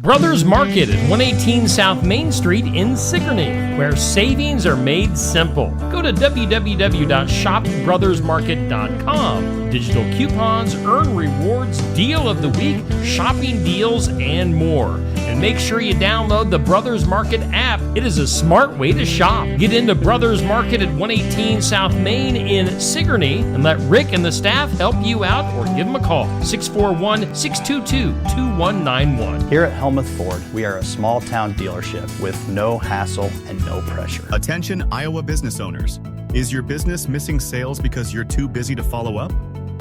Brothers Market at 118 South Main Street in Sigourney, where savings are made simple. Go to www.shopbrothersmarket.com. Digital coupons, earn rewards, deal of the week, shopping deals, and more. And make sure you download the Brothers Market app. It is a smart way to shop. Get into Brothers Market at 118 South Main in Sigourney and let Rick and the staff help you out, or give them a call, 641-622-2191. Here at Helmuth Ford, we are a small town dealership with no hassle and no pressure. Attention Iowa business owners. Is your business missing sales because you're too busy to follow up?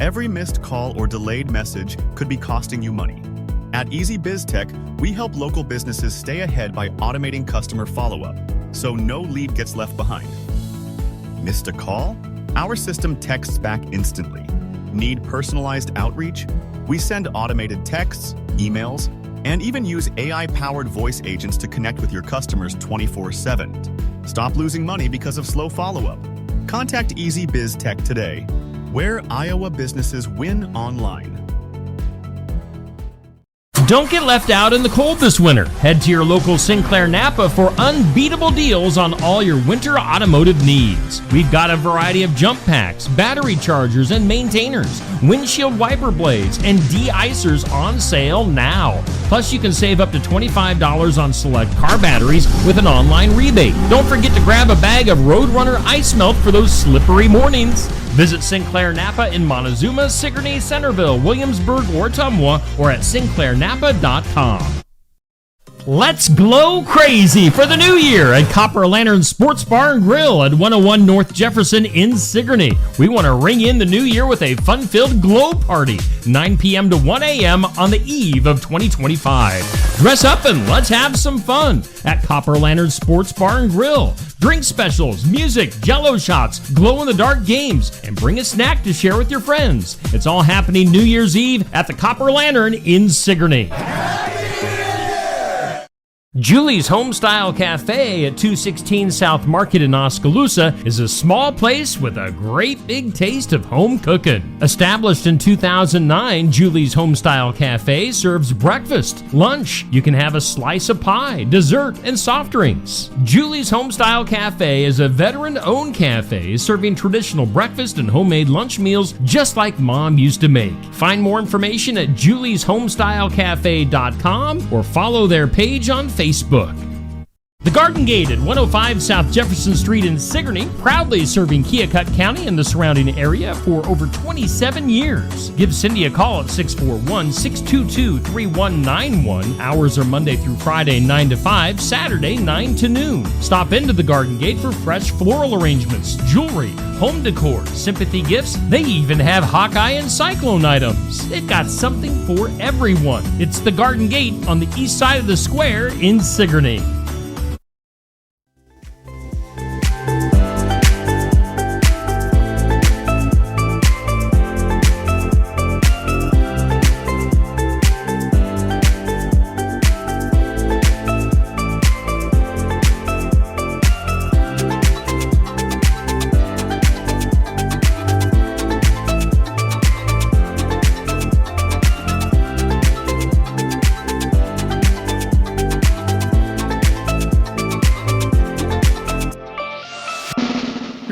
Every missed call or delayed message could be costing you money. At Easy Biz Tech, we help local businesses stay ahead by automating customer follow-up, so no lead gets left behind. Missed a call? Our system texts back instantly. Need personalized outreach? We send automated texts, emails, and even use AI-powered voice agents to connect with your customers 24/7. Stop losing money because of slow follow-up. Contact Easy Biz Tech today, where Iowa businesses win online. Don't get left out in the cold this winter. Head to your local Sinclair Napa for unbeatable deals on all your winter automotive needs. We've got a variety of jump packs, battery chargers and maintainers, windshield wiper blades, and de-icers on sale now. Plus, you can save up to $25 on select car batteries with an online rebate. Don't forget to grab a bag of Roadrunner ice melt for those slippery mornings. Visit Sinclair Napa in Montezuma, Sigourney, Centerville, Williamsburg, or Ottumwa, or at sinclairnapa.com. Let's glow crazy for the new year at Copper Lantern Sports Bar and Grill at 101 North Jefferson in Sigourney. We want to ring in the new year with a fun-filled glow party, 9 p.m. to 1 a.m. on the eve of 2025. Dress up and let's have some fun at Copper Lantern Sports Bar and Grill. Drink specials, music, jello shots, glow-in-the-dark games, and bring a snack to share with your friends. It's all happening New Year's Eve at the Copper Lantern in Sigourney. Julie's Homestyle Cafe at 216 South Market in Oskaloosa is a small place with a great big taste of home cooking. Established in 2009, Julie's Homestyle Cafe serves breakfast, lunch. You can have a slice of pie, dessert, and soft drinks. Julie's Homestyle Cafe is a veteran-owned cafe serving traditional breakfast and homemade lunch meals just like Mom used to make. Find more information at julieshomestylcafe.com or follow their page on Facebook. The Garden Gate at 105 South Jefferson Street in Sigourney, proudly serving Keokuk County and the surrounding area for over 27 years. Give Cindy a call at 641-622-3191. Hours are Monday through Friday 9 to 5, Saturday 9 to noon. Stop into the Garden Gate for fresh floral arrangements, jewelry, home decor, sympathy gifts. They even have Hawkeye and Cyclone items. They've got something for everyone. It's the Garden Gate on the east side of the square in Sigourney.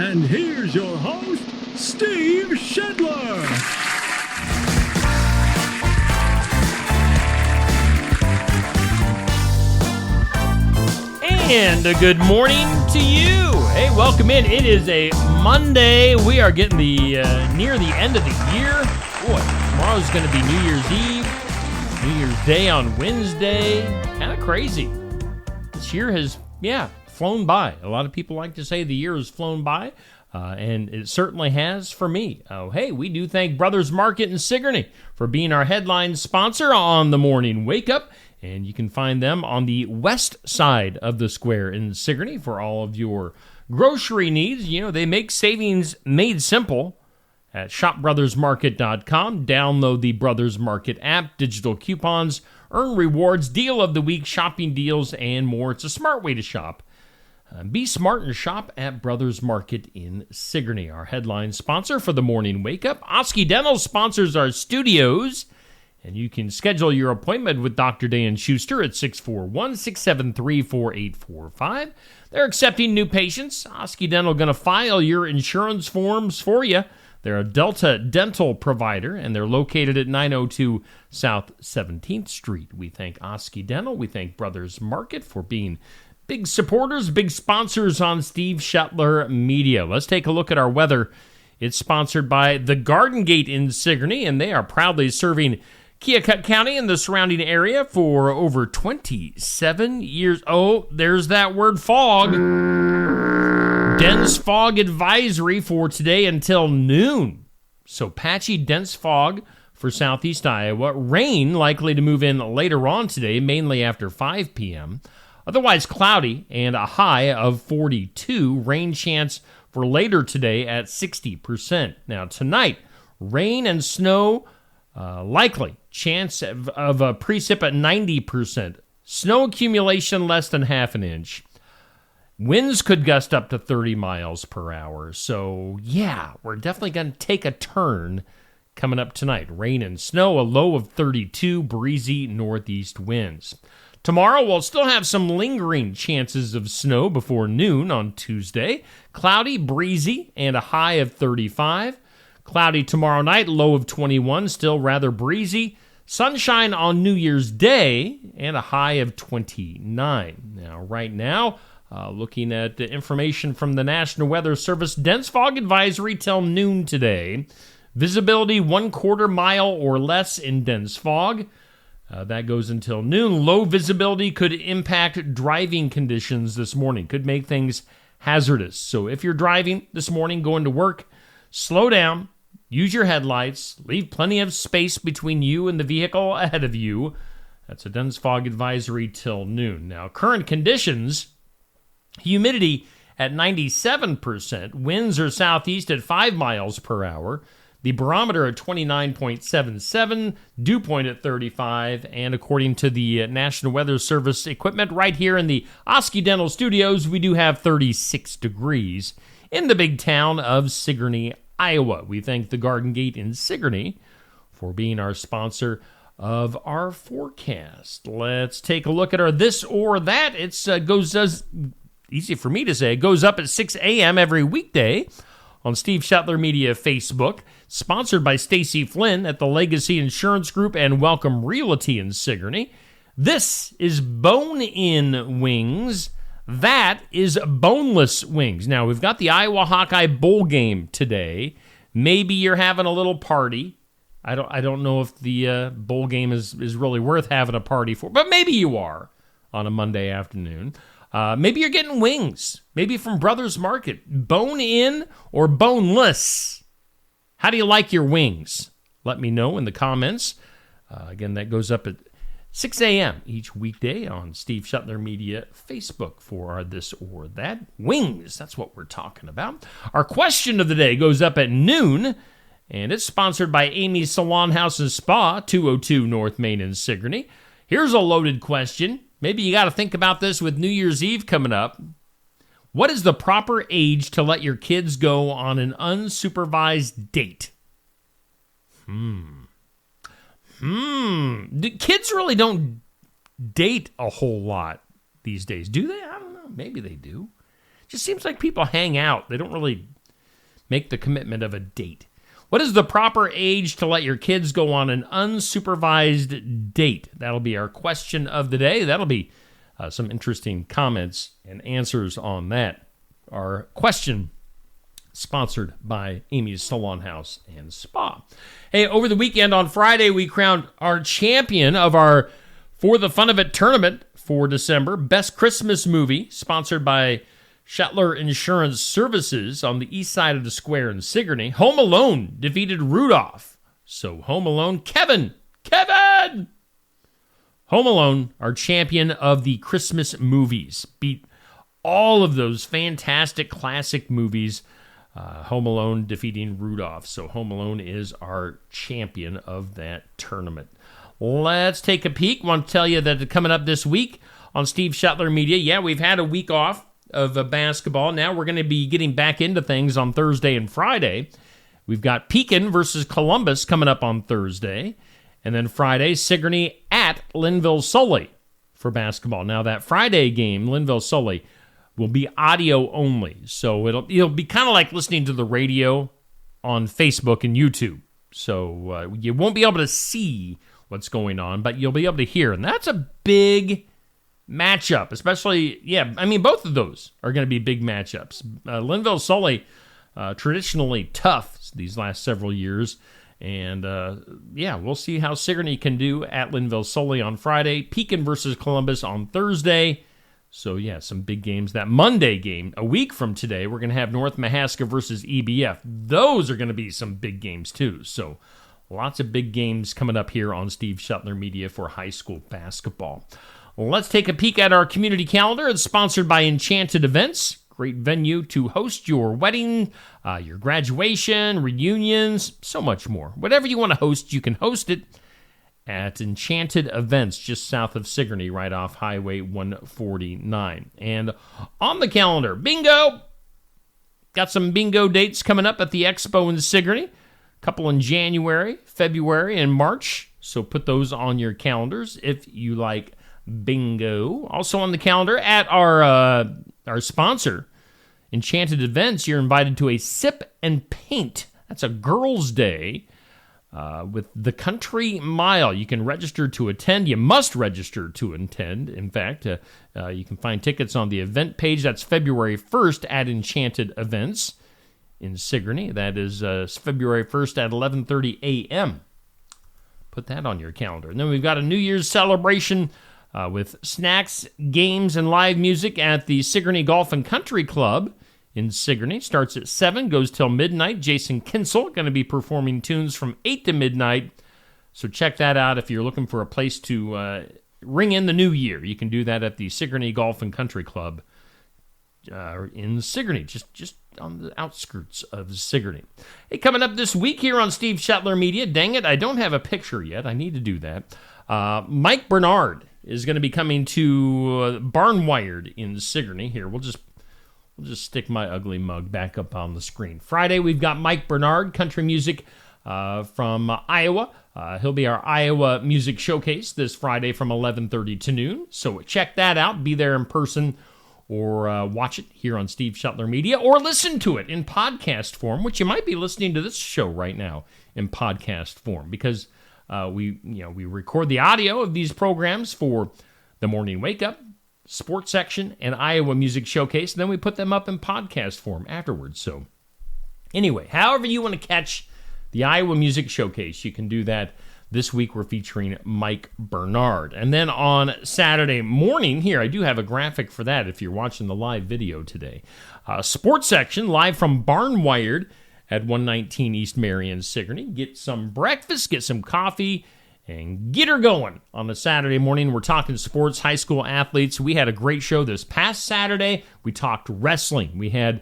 And here's your host, Steve Shedler. And a good morning to you. Hey, welcome in. It is a Monday. We are getting near the end of the year. Boy, tomorrow's going to be New Year's Eve, New Year's Day on Wednesday. Kind of crazy. This year has, flown by. A lot of people like to say the year has flown by, and it certainly has for me. Hey, we do thank Brothers Market in Sigourney for being our headline sponsor on the Morning Wake Up, and you can find them on the west side of the square in Sigourney for all of your grocery needs. You know, they make savings made simple at shopbrothersmarket.com. Download the Brothers Market app, digital coupons, earn rewards, deal of the week, shopping deals, and more. It's a smart way to shop. Be smart and shop at Brothers Market in Sigourney. Our headline sponsor for the Morning Wake Up. Oski Dental sponsors our studios. And you can schedule your appointment with Dr. Dan Schuster at 641-673-4845. They're accepting new patients. Oski Dental going to file your insurance forms for you. They're a Delta dental provider, and they're located at 902 South 17th Street. We thank Oski Dental. We thank Brothers Market for being big supporters, big sponsors on Steve Shetler Media. Let's take a look at our weather. It's sponsored by the Garden Gate in Sigourney, and they are proudly serving Keokuk County and the surrounding area for over 27 years. Oh, there's that word fog. Dense fog advisory for today until noon. So patchy, dense fog for southeast Iowa. Rain likely to move in later on today, mainly after 5 p.m. Otherwise cloudy and a high of 42. Rain chance for later today at 60%. Now tonight, rain and snow likely. Chance of a precip at 90%. Snow accumulation less than half an inch. Winds could gust up to 30 miles per hour. So, yeah, we're definitely going to take a turn coming up tonight. Rain and snow, a low of 32, breezy northeast winds. Tomorrow, we'll still have some lingering chances of snow before noon on Tuesday. Cloudy, breezy, and a high of 35. Cloudy tomorrow night, low of 21, still rather breezy. Sunshine on New Year's Day, and a high of 29. Now, right now, looking at the information from the National Weather Service, dense fog advisory till noon today. Visibility 1/4 mile or less in dense fog. That goes until noon. Low visibility could impact driving conditions this morning. Could make things hazardous. So if you're driving this morning, going to work, slow down. Use your headlights. Leave plenty of space between you and the vehicle ahead of you. That's a dense fog advisory till noon. Now, current conditions, humidity at 97%. Winds are southeast at 5 miles per hour. The barometer at 29.77. Dew point at 35. And according to the National Weather Service equipment right here in the Oski Dental Studios, we do have 36 degrees in the big town of Sigourney, Iowa. We thank the Garden Gate in Sigourney for being our sponsor of our forecast. Let's take a look at our this or that. It's easy for me to say. It goes up at 6 a.m. every weekday on Steve Shetler Media Facebook. Sponsored by Stacy Flynn at the Legacy Insurance Group and Welcome Realty in Sigourney. This is bone-in wings. That is boneless wings. Now, we've got the Iowa Hawkeye Bowl game today. Maybe you're having a little party. I don't know if the bowl game is really worth having a party for, but maybe you are on a Monday afternoon. Maybe you're getting wings. Maybe from Brothers Market. Bone-in or boneless? How do you like your wings? Let me know in the comments. Again, that goes up at 6 a.m. each weekday on Steve Shetler Media Facebook for our This or That. Wings, that's what we're talking about. Our question of the day goes up at noon, and it's sponsored by Amy's Salon House and Spa, 202 North Main in Sigourney. Here's a loaded question. Maybe you got to think about this with New Year's Eve coming up. What is the proper age to let your kids go on an unsupervised date? Kids really don't date a whole lot these days, do they? I don't know. Maybe they do. Just seems like people hang out. They don't really make the commitment of a date. What is the proper age to let your kids go on an unsupervised date? That'll be our question of the day. That'll be some interesting comments and answers on that. Our question, sponsored by Amy's Salon House and Spa. Hey, over the weekend on Friday, we crowned our champion of our For the Fun of It tournament for December. Best Christmas Movie, sponsored by Shetler Insurance Services on the east side of the square in Sigourney. Home Alone defeated Rudolph. So Home Alone, Kevin! Home Alone, our champion of the Christmas movies, beat all of those fantastic classic movies. Home Alone defeating Rudolph. So Home Alone is our champion of that tournament. Let's take a peek. Want to tell you that coming up this week on Steve Shetler Media, we've had a week off of basketball. Now we're going to be getting back into things on Thursday and Friday. We've got Pekin versus Columbus coming up on Thursday. And then Friday, Sigourney at Linville-Sully for basketball. Now that Friday game, Linville-Sully, will be audio only. So it'll be kind of like listening to the radio on Facebook and YouTube. So you won't be able to see what's going on, but you'll be able to hear. And that's a big matchup, especially, both of those are going to be big matchups. Linville-Sully, traditionally tough these last several years. And, we'll see how Sigourney can do at Linville-Sully on Friday. Pekin versus Columbus on Thursday. So, some big games. That Monday game, a week from today, we're going to have North Mahaska versus EBF. Those are going to be some big games, too. So, lots of big games coming up here on Steve Shuttler Media for high school basketball. Let's take a peek at our community calendar. It's sponsored by Enchanted Events. Great venue to host your wedding, your graduation, reunions, so much more. Whatever you want to host, you can host it at Enchanted Events, just south of Sigourney, right off Highway 149. And on the calendar, bingo! Got some bingo dates coming up at the Expo in Sigourney. A couple in January, February, and March. So put those on your calendars if you like bingo. Also on the calendar at our sponsor, Enchanted Events, you're invited to a Sip and Paint. That's a girls' day with the Country Mile. You can register to attend. You must register to attend. In fact, you can find tickets on the event page. That's February 1st at Enchanted Events in Sigourney. That is February 1st at 11:30 a.m. Put that on your calendar. And then we've got a New Year's celebration with snacks, games, and live music at the Sigourney Golf and Country Club in Sigourney. Starts at 7, goes till midnight. Jason Kinsel going to be performing tunes from 8 to midnight. So check that out if you're looking for a place to ring in the new year. You can do that at the Sigourney Golf and Country Club in Sigourney, just on the outskirts of Sigourney. Hey, coming up this week here on Steve Shuttler Media, dang it, I don't have a picture yet. I need to do that. Mike Bernard is going to be coming to Barnwired in Sigourney. Here, we'll just stick my ugly mug back up on the screen. Friday, we've got Mike Bernard, country music from Iowa. He'll be our Iowa Music Showcase this Friday from 11:30 to noon. So check that out. Be there in person or watch it here on Steve Shuttler Media or listen to it in podcast form, which you might be listening to this show right now in podcast form because we record the audio of these programs for the Morning Wake Up, Sports Section, and Iowa Music Showcase, and then we put them up in podcast form afterwards. So anyway, however you want to catch the Iowa Music Showcase, you can do that. This week we're featuring Mike Bernard. And then on Saturday morning, here, I do have a graphic for that if you're watching the live video today. Sports Section, live from Barnwired at 119 East Marion, Sigourney. Get some breakfast, get some coffee, and get her going on a Saturday morning. We're talking sports, high school athletes. We had a great show this past Saturday. We talked wrestling. We had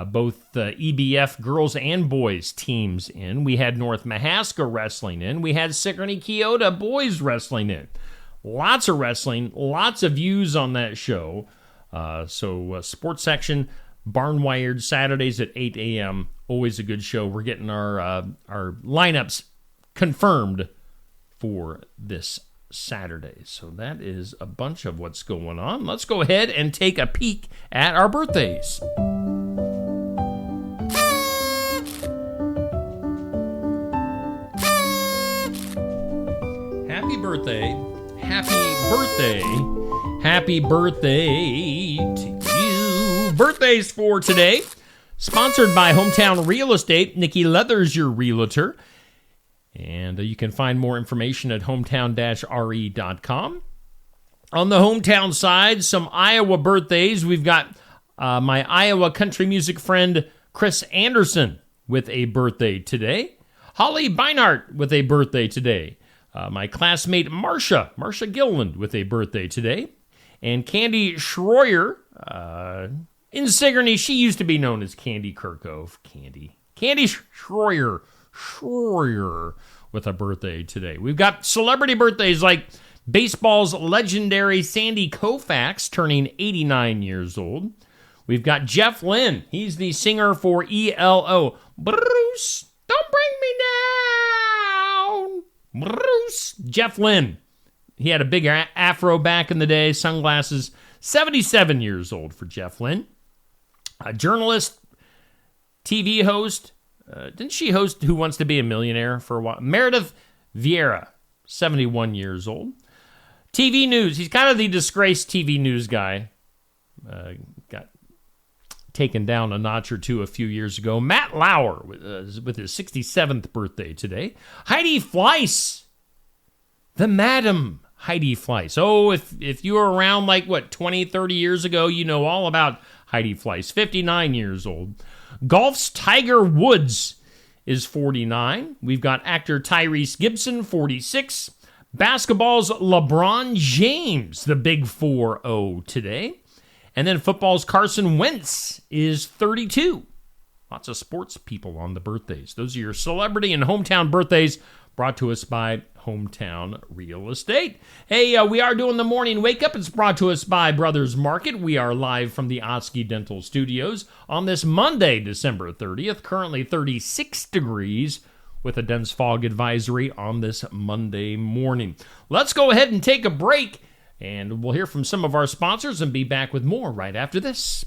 both EBF girls and boys teams in. We had North Mahaska wrestling in. We had Sigourney Keota boys wrestling in. Lots of wrestling, lots of views on that show. So Sports Section, Barnwired, Saturdays at 8 a.m. Always a good show. We're getting our lineups confirmed for this Saturday. So that is a bunch of what's going on. Let's go ahead and take a peek at our birthdays. Happy birthday. Happy birthday. Happy birthday to you. Birthdays for today. Sponsored by Hometown Real Estate. Nikki Leathers, your realtor. And you can find more information at hometown-re.com. On the hometown side, some Iowa birthdays. We've got my Iowa country music friend Chris Anderson with a birthday today. Holly Beinart with a birthday today. My classmate Marsha Gilland with a birthday today. And Candy Schroyer in Sigourney. She used to be known as Candy Kirkove. Candy Schroyer with a birthday today. We've got celebrity birthdays like baseball's legendary Sandy Koufax turning 89 years old. We've got Jeff Lynne. He's the singer for ELO. Bruce, don't bring me down. Bruce. Jeff Lynne. He had a big afro back in the day, sunglasses. 77 years old for Jeff Lynne. A journalist, TV host. Didn't she host Who Wants to Be a Millionaire for a while? Meredith Vieira, 71 years old. TV news. He's kind of the disgraced TV news guy. Got taken down a notch or two a few years ago. Matt Lauer with his 67th birthday today. Heidi Fleiss. The Madam Heidi Fleiss. Oh, if you were around 20, 30 years ago, you know all about Heidi Fleiss. 59 years old. Golf's Tiger Woods is 49. We've got actor Tyrese Gibson, 46. Basketball's LeBron James, the big 4-0 today. And then football's Carson Wentz is 32. Lots of sports people on the birthdays. Those are your celebrity and hometown birthdays brought to us by Hometown Real Estate. Hey, we are doing the morning wake up. It's brought to us by Brothers Market. We are live from the Oski Dental Studios on this Monday, December 30th. Currently 36 degrees with a dense fog advisory on this Monday morning. Let's go ahead and take a break, and we'll hear from some of our sponsors and be back with more right after this.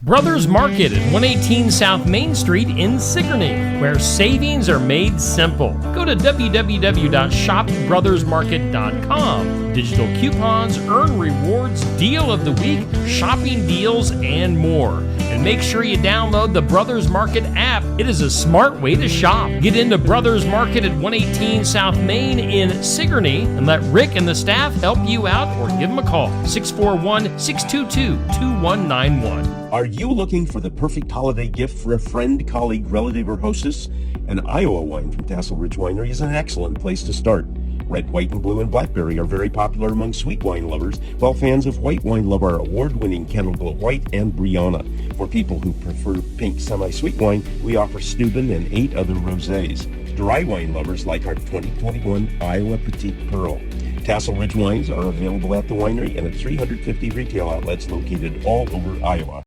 Brothers Market at 118 South Main Street in Sigourney, where savings are made simple. Go to www.shopbrothersmarket.com. Digital coupons, earn rewards, deal of the week, shopping deals, and more. And make sure you download the Brothers Market app. It is a smart way to shop. Get into Brothers Market at 118 South Main in Sigourney and let Rick and the staff help you out, or give them a call. 641-622-2191. Are you looking for the perfect holiday gift for a friend, colleague, relative, or hostess? An Iowa wine from Tassel Ridge Winery is an excellent place to start. Red, white, and blue and blackberry are very popular among sweet wine lovers, while fans of white wine love our award-winning Kendall Glow White and Brianna. For people who prefer pink semi-sweet wine, we offer Steuben and 8 other rosés. Dry wine lovers like our 2021 Iowa Petite Pearl. Tassel Ridge wines are available at the winery and at 350 retail outlets located all over Iowa.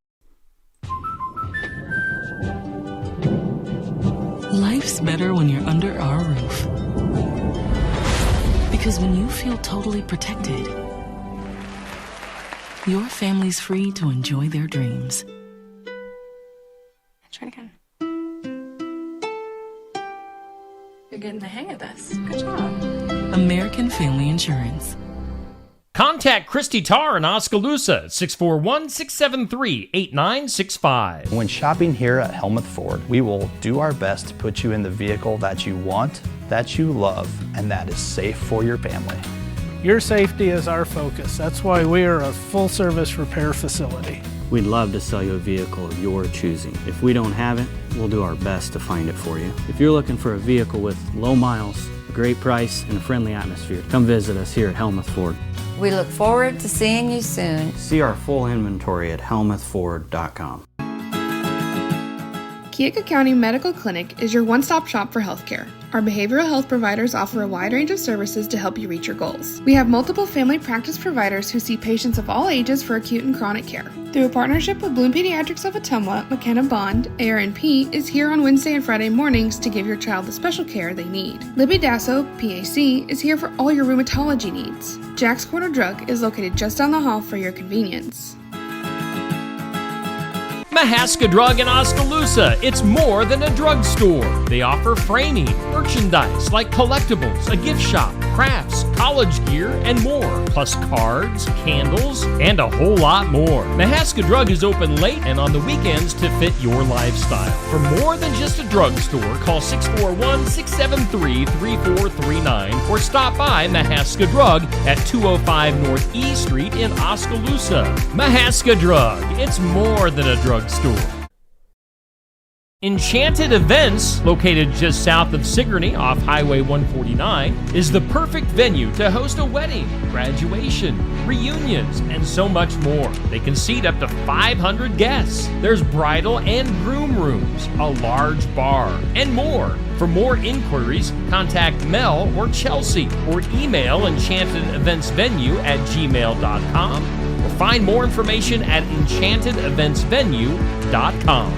Life's better when you're under our roof. Because when you feel totally protected, your family's free to enjoy their dreams. Try it again. You're getting the hang of this. Good job. American Family Insurance. Contact Christy Tarr in Oskaloosa at 641-673-8965. When shopping here at Helmuth Ford, we will do our best to put you in the vehicle that you want, that you love, and that is safe for your family. Your safety is our focus. That's why we are a full-service repair facility. We'd love to sell you a vehicle of your choosing. If we don't have it, we'll do our best to find it for you. If you're looking for a vehicle with low miles, a great price, and a friendly atmosphere, come visit us here at Helmuth Ford. We look forward to seeing you soon. See our full inventory at helmuthford.com. Keokuk County Medical Clinic is your one-stop shop for healthcare. Our behavioral health providers offer a wide range of services to help you reach your goals. We have multiple family practice providers who see patients of all ages for acute and chronic care. Through a partnership with Bloom Pediatrics of Ottumwa, McKenna Bond, ARNP, is here on Wednesday and Friday mornings to give your child the special care they need. Libby Dasso, PAC, is here for all your rheumatology needs. Jack's Corner Drug is located just down the hall for your convenience. Mahaska Drug in Oskaloosa. It's more than a drugstore. They offer framing, merchandise like collectibles, a gift shop, crafts, college gear, and more, plus cards, candles, and a whole lot more. Mahaska Drug is open late and on the weekends to fit your lifestyle. For more than just a drugstore, call 641-673-3439 or stop by Mahaska Drug at 205 North E Street in Oskaloosa. Mahaska Drug. It's more than a drugstore. Enchanted Events, located just south of Sigourney off Highway 149, is the perfect venue to host a wedding, graduation, reunions, and so much more. They can seat up to 500 guests. There's bridal and groom rooms, a large bar, and more. For more inquiries, contact Mel or Chelsea or email enchantedeventsvenue@gmail.com or find more information at enchantedeventsvenue.com.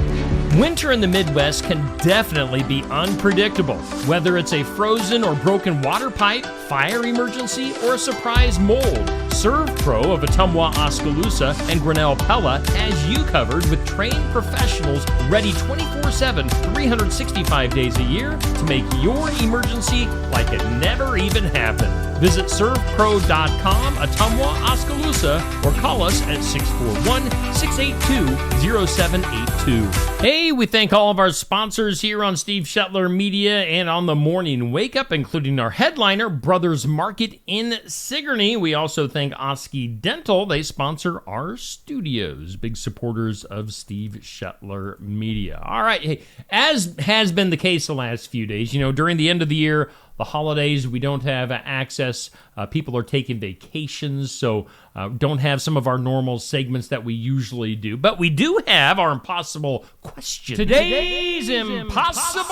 Winter in the Midwest can definitely be unpredictable. Whether it's a frozen or broken water pipe, fire emergency, or a surprise mold, ServPro of Ottumwa, Oskaloosa, and Grinnell Pella has you covered with trained professionals ready 24/7, 365 days a year to make your emergency like it never even happened. Visit servpro.com, Ottumwa, Oskaloosa, or call us at 641-682-0782. Hey, we thank all of our sponsors here on Steve Shetler Media and on the Morning Wake Up, including our headliner, Brothers Market in Sigourney. We also thank Oski Dental. They sponsor our studios, big supporters of Steve Shetler Media. All right, hey, as has been the case the last few days, during the end of the year, the holidays, we don't have access. People are taking vacations, so don't have some of our normal segments that we usually do. But we do have our impossible question. Today's impossible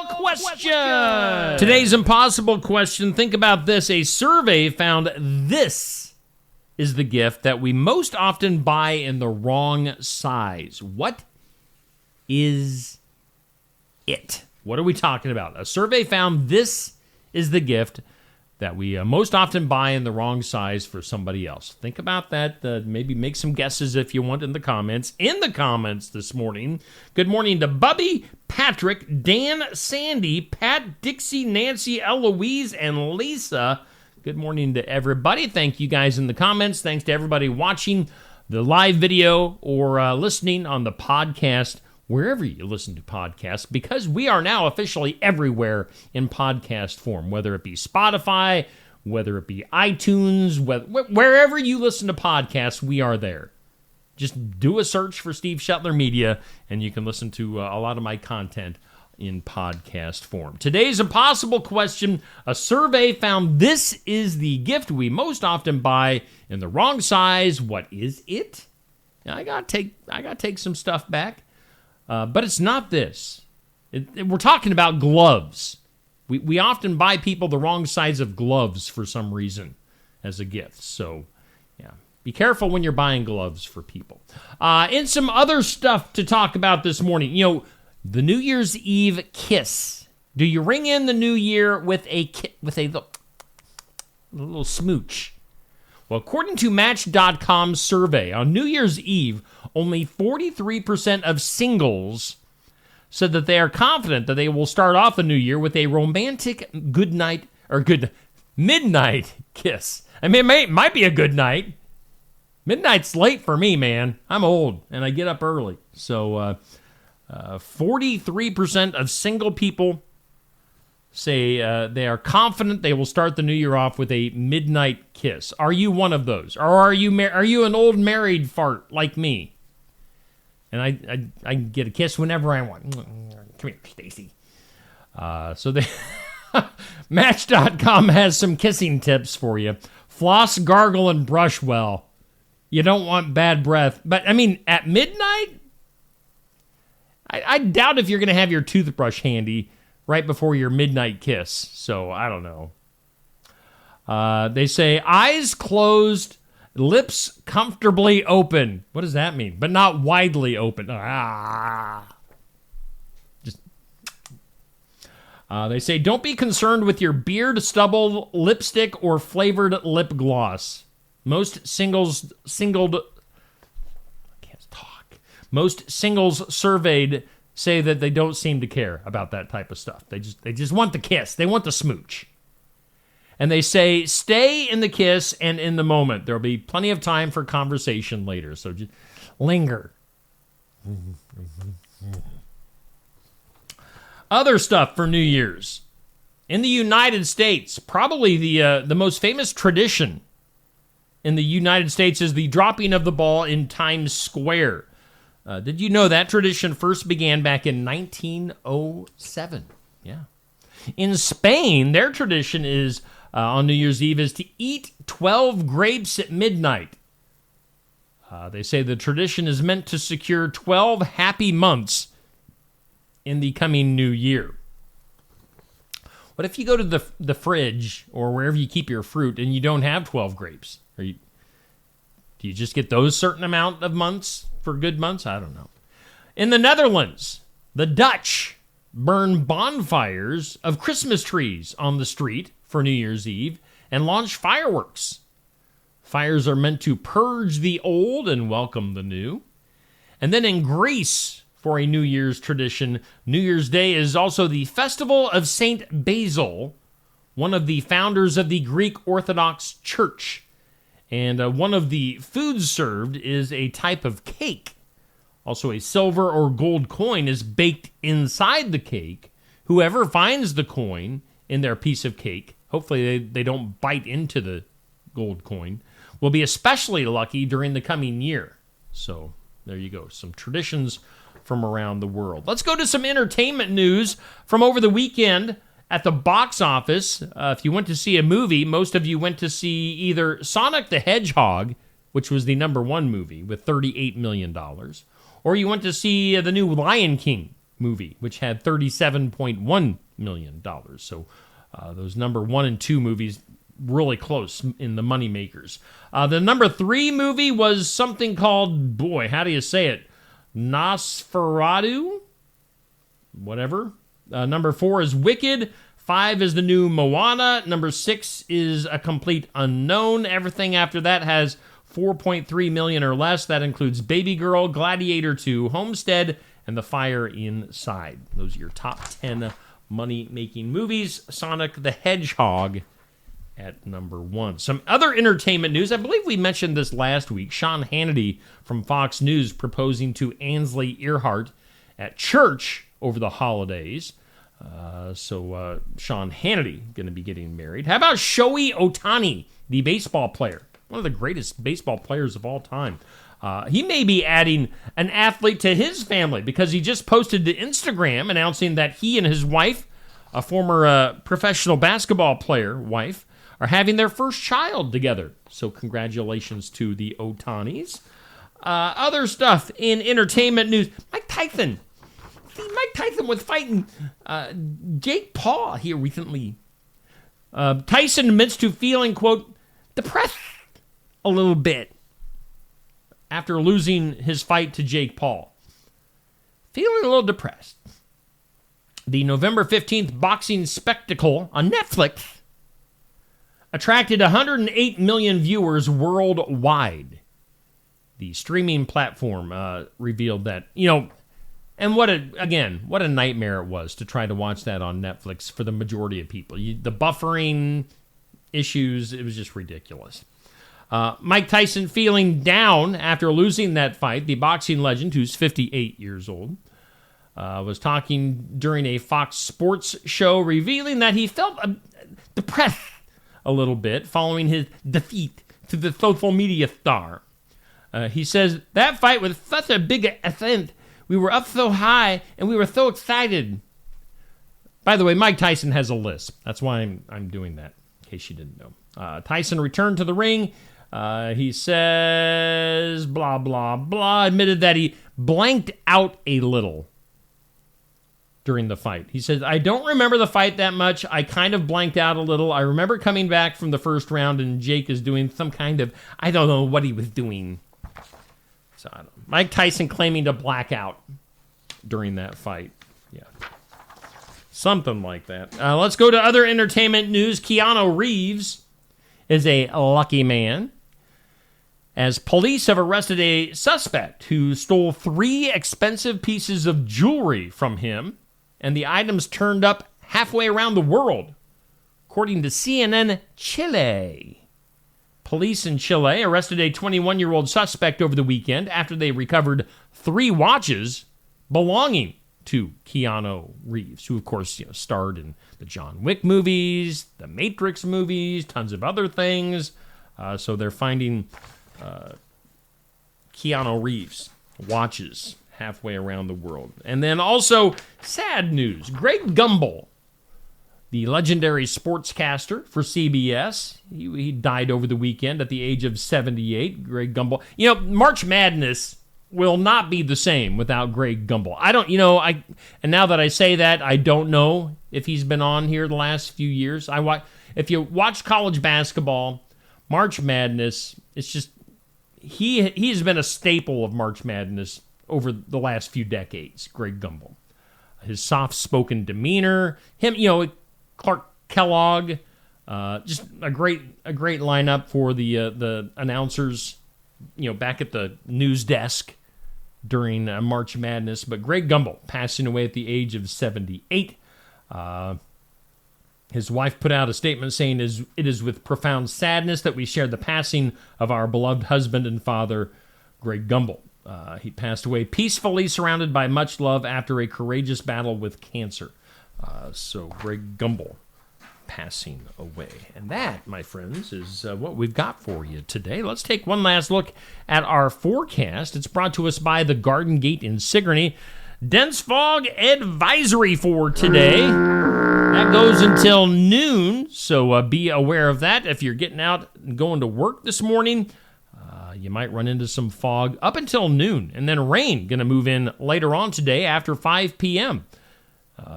question. Today's impossible question. Think about this. A survey found this is the gift that we most often buy in the wrong size. What is it? What are we talking about? A survey found this is the gift that we most often buy in the wrong size for somebody else. Think about that. Maybe make some guesses if you want in the comments. In the comments this morning, good morning to Bubby, Patrick, Dan, Sandy, Pat, Dixie, Nancy, Eloise, and Lisa. Good morning to everybody. Thank you guys in the comments. Thanks to everybody watching the live video or listening on the podcast, wherever you listen to podcasts, because we are now officially everywhere in podcast form, whether it be Spotify, whether it be iTunes, wherever you listen to podcasts, we are there. Just do a search for Steve Shetler Media, and you can listen to a lot of my content in podcast form. Today's impossible question, a survey found this is the gift we most often buy in the wrong size. What is it? Now, I gotta take some stuff back, but it's not this. We're talking about gloves. We often buy people the wrong size of gloves for some reason as a gift. So, yeah, be careful when you're buying gloves for people. And some other stuff to talk about this morning. The New Year's Eve kiss. Do you ring in the new year with a little smooch? Well, according to Match.com's survey, on New Year's Eve, only 43% of singles said that they are confident that they will start off the new year with a romantic good midnight kiss. I mean, it might be a good night. Midnight's late for me, man. I'm old, and I get up early. So, 43% of single people say they are confident they will start the new year off with a midnight kiss. Are you one of those? Or are you an old married fart like me? And I can get a kiss whenever I want. Come here, Stacy. Match.com has some kissing tips for you. Floss, gargle, and brush well. You don't want bad breath. But, I mean, at midnight? I doubt if you're going to have your toothbrush handy right before your midnight kiss. So, I don't know. They say, eyes closed, lips comfortably open. What does that mean? But not widely open. They say, don't be concerned with your beard, stubble, lipstick, or flavored lip gloss. Most singles surveyed say that they don't seem to care about that type of stuff. They just want the kiss. They want the smooch. And they say, stay in the kiss and in the moment. There'll be plenty of time for conversation later, so just linger. Other stuff for New Year's. In the United States, probably the most famous tradition in the United States is the dropping of the ball in Times Square. Did you know that tradition first began back in 1907? Yeah. In Spain, their tradition is on New Year's Eve is to eat 12 grapes at midnight. They say the tradition is meant to secure 12 happy months in the coming new year. What if you go to the fridge or wherever you keep your fruit and you don't have 12 grapes? Or Do you just get those certain amount of months for good months? I don't know. In the Netherlands, the Dutch burn bonfires of Christmas trees on the street for New Year's Eve and launch fireworks. Fires are meant to purge the old and welcome the new. And then in Greece, for a New Year's tradition, New Year's Day is also the festival of Saint Basil, one of the founders of the Greek Orthodox Church. And one of the foods served is a type of cake. Also, a silver or gold coin is baked inside the cake. Whoever finds the coin in their piece of cake, hopefully they don't bite into the gold coin, will be especially lucky during the coming year. So there you go, some traditions from around the world. Let's go to some entertainment news from over the weekend at the box office. If you went to see a movie, most of you went to see either Sonic the Hedgehog, which was the number one movie with $38 million, or you went to see the new Lion King movie, which had $37.1 million. So those number 1 and 2 movies really close in the money makers. The number 3 movie was something called, boy, how do you say it? Nosferatu? Whatever. Number 4 is Wicked. 5 is the new Moana. Number 6 is A Complete Unknown. Everything after that has 4.3 million or less. That includes Baby Girl, Gladiator 2, Homestead, and The Fire Inside. Those are your top 10 money-making movies. Sonic the Hedgehog at number 1. Some other entertainment news. I believe we mentioned this last week. Sean Hannity from Fox News proposing to Ainsley Earhart at church over the holidays. So Sean Hannity going to be getting married. How about Shohei Ohtani, the baseball player? One of the greatest baseball players of all time. He may be adding an athlete to his family because he just posted to Instagram announcing that he and his wife, a former professional basketball player wife, are having their first child together. So congratulations to the Ohtanis. Other stuff in entertainment news. Mike Tyson was fighting Jake Paul here recently. Tyson admits to feeling, quote, depressed a little bit after losing his fight to Jake Paul. Feeling a little depressed. The November 15th boxing spectacle on Netflix attracted 108 million viewers worldwide. The streaming platform revealed that, and what a nightmare it was to try to watch that on Netflix for the majority of people. The buffering issues, it was just ridiculous. Mike Tyson feeling down after losing that fight. The boxing legend, who's 58 years old, was talking during a Fox Sports show, revealing that he felt depressed a little bit following his defeat to the social media star. He says, that fight was such a big event. We were up so high, and we were so excited. By the way, Mike Tyson has a lisp. That's why I'm doing that, in case you didn't know. Tyson returned to the ring. He says, blah, blah, blah, admitted that he blanked out a little during the fight. He says, I don't remember the fight that much. I kind of blanked out a little. I remember coming back from the first round, and Jake is doing some kind of, I don't know what he was doing. So I don't know. Mike Tyson claiming to black out during that fight. Yeah. Something like that. Let's go to other entertainment news. Keanu Reeves is a lucky man, as police have arrested a suspect who stole 3 expensive pieces of jewelry from him, and the items turned up halfway around the world, according to CNN Chile. Police in Chile arrested a 21-year-old suspect over the weekend after they recovered 3 watches belonging to Keanu Reeves, who, of course, starred in the John Wick movies, the Matrix movies, tons of other things. So they're finding Keanu Reeves watches halfway around the world. And then also, sad news. Greg Gumbel, the legendary sportscaster for CBS, he died over the weekend at the age of 78. Greg Gumbel. March Madness will not be the same without Greg Gumbel. And now that I say that, I don't know if he's been on here the last few years. If you watch college basketball, March Madness, it's just, he's been a staple of March Madness over the last few decades, Greg Gumbel. His soft-spoken demeanor, Clark Kellogg, just a great lineup for the announcers, back at the news desk during March Madness. But Greg Gumbel passing away at the age of 78. His wife put out a statement saying, "It is with profound sadness that we share the passing of our beloved husband and father, Greg Gumbel. He passed away peacefully, surrounded by much love after a courageous battle with cancer." So Greg Gumbel passing away. And that, my friends, is what we've got for you today. Let's take one last look at our forecast. It's brought to us by the Garden Gate in Sigourney. Dense fog advisory for today. That goes until noon, so be aware of that. If you're getting out and going to work this morning, you might run into some fog up until noon, and then rain going to move in later on today after 5 p.m.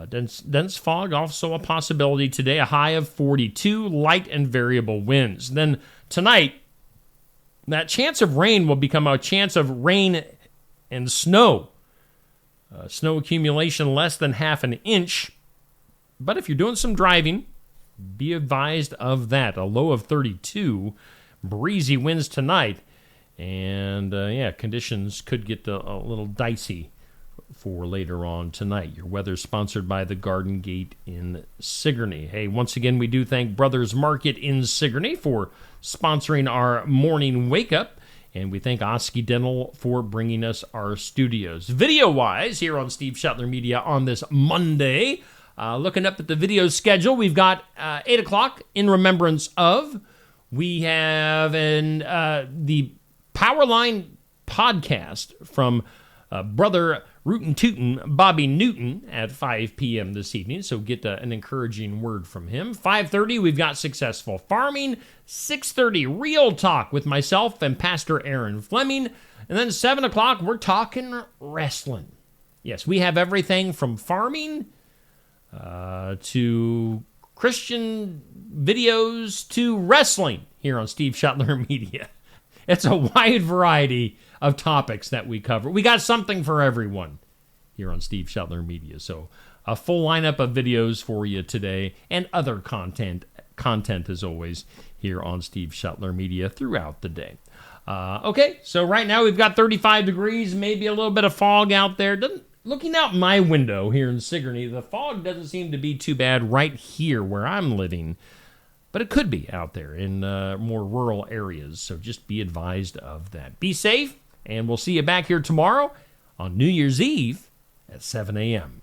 Dense fog also a possibility today, a high of 42, light and variable winds. Then tonight, that chance of rain will become a chance of rain and snow. Snow accumulation less than half an inch. But if you're doing some driving, be advised of that. A low of 32, breezy winds tonight. And, conditions could get a little dicey for later on tonight. Your weather sponsored by the Garden Gate in Sigourney. Hey, once again, we do thank Brothers Market in Sigourney for sponsoring our morning wake-up. And we thank Oski Dental for bringing us our studios. Video-wise, here on Steve Shuttler Media on this Monday, looking up at the video schedule, we've got 8 o'clock, In Remembrance Of. We have the Powerline podcast from Brother Rootin' Tootin' Bobby Newton at 5 p.m. this evening, so get an encouraging word from him. 5:30, we've got Successful Farming. 6:30, Real Talk with myself and Pastor Aaron Fleming. And then 7 o'clock, we're talking wrestling. Yes, we have everything from farming to Christian videos to wrestling here on Steve Shuttler Media. It's a wide variety of topics that we cover. We got something for everyone here on Steve Shuttler Media. So a full lineup of videos for you today and other content as always here on Steve Shuttler Media throughout the day. Okay, so right now we've got 35 degrees, maybe a little bit of fog out there. Looking out my window here in Sigourney, the fog doesn't seem to be too bad right here where I'm living. But it could be out there in more rural areas, so just be advised of that. Be safe, and we'll see you back here tomorrow on New Year's Eve at 7 a.m.